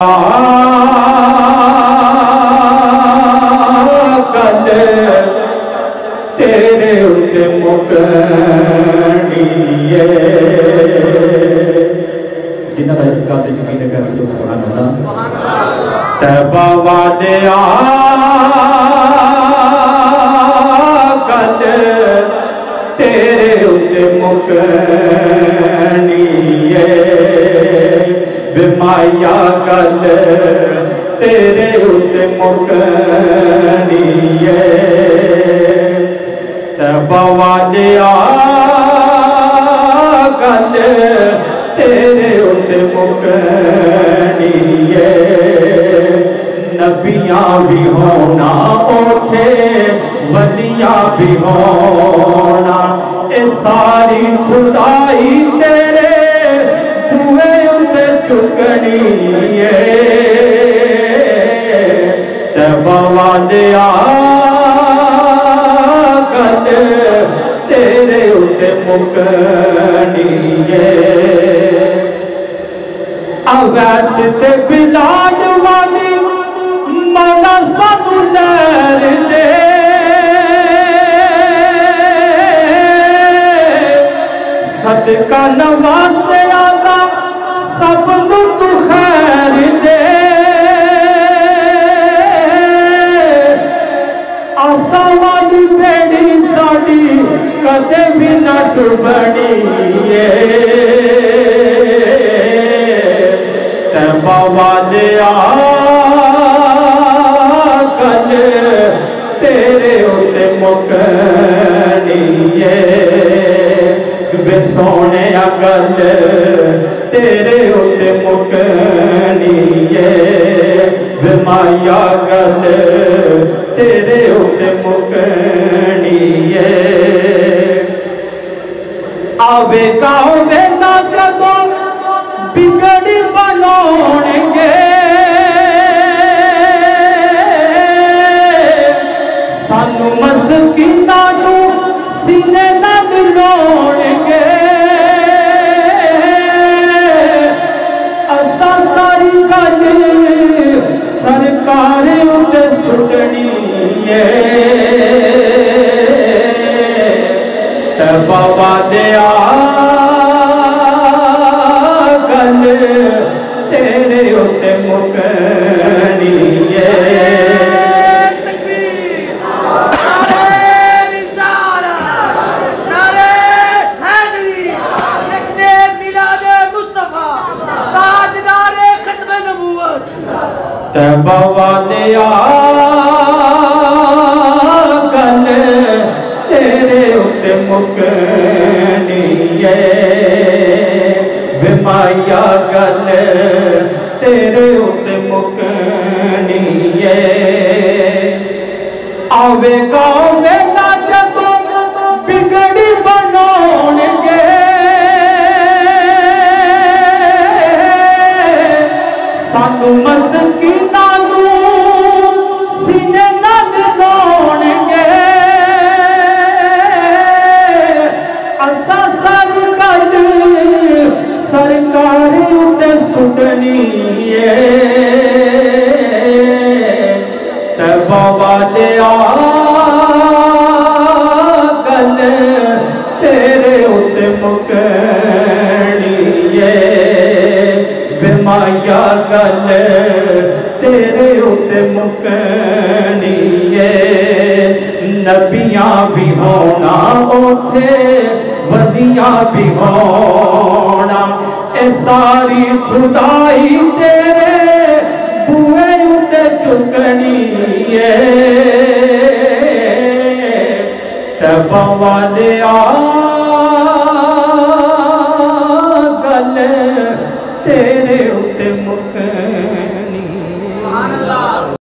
गल तेरे उत्ते मुकनी है। जिन्हां दा इस गल ते यकीन है कर लो सुभान अल्लाह। तैबा वाले गल तेरे उत्ते मुकनी है। बेमाया गल तेरे उत्ते मुकनी है। तैबा वाले गल तेरे उत्ते मुकनी है। नबियां भी होना उथे वलियां भी होना, ए सारी खुदाई तेरे बूहे उत्ते चुकनी है। तैबा वाले गल तेरे उत्ते मुकनी है। अवैस ते बिलाल वाली मौला सानू लैर दे। सदका नवासे आला सब नू तू खैर दे। आसा वाली बेड़ी साडी कदे भी न डुबनी है। तैबा वाले गल तेरे उत्ते मुकनी है। वे सोने गल तेरे उत्ते मुकनी है। वे माया गल तेरे उत्ते मुकनी है। आवेगा वेला जदों बिगड़ी बनाउणगे, सानू मस्कीनां नू सीने नाल लाउणगे। असां सारी गल सरकार उत्ते सुटनी है। तैबा वाले गल तेरे उत्ते मुकनी है। तैबा वाले गल तेरे उत्ते मुकनी है। बेमाया गल तेरे उत्ते मुकनी है। आवेगा वेला जदों बिगड़ी बनाउणगे, सानू मस्कीनां नू सीने नाल लाउणगे। असां सारी गल सरकार उत्ते सुटनी है। तैबा वाले गल तेरे उत्ते मुकनी है। बेमाया गल तेरे उत्ते मुकनी है। नबियां भी होना उथे वलियां भी होना, ए सारी खुदाई तेरे बूहे उत्ते चुकनी है। तैबा वाले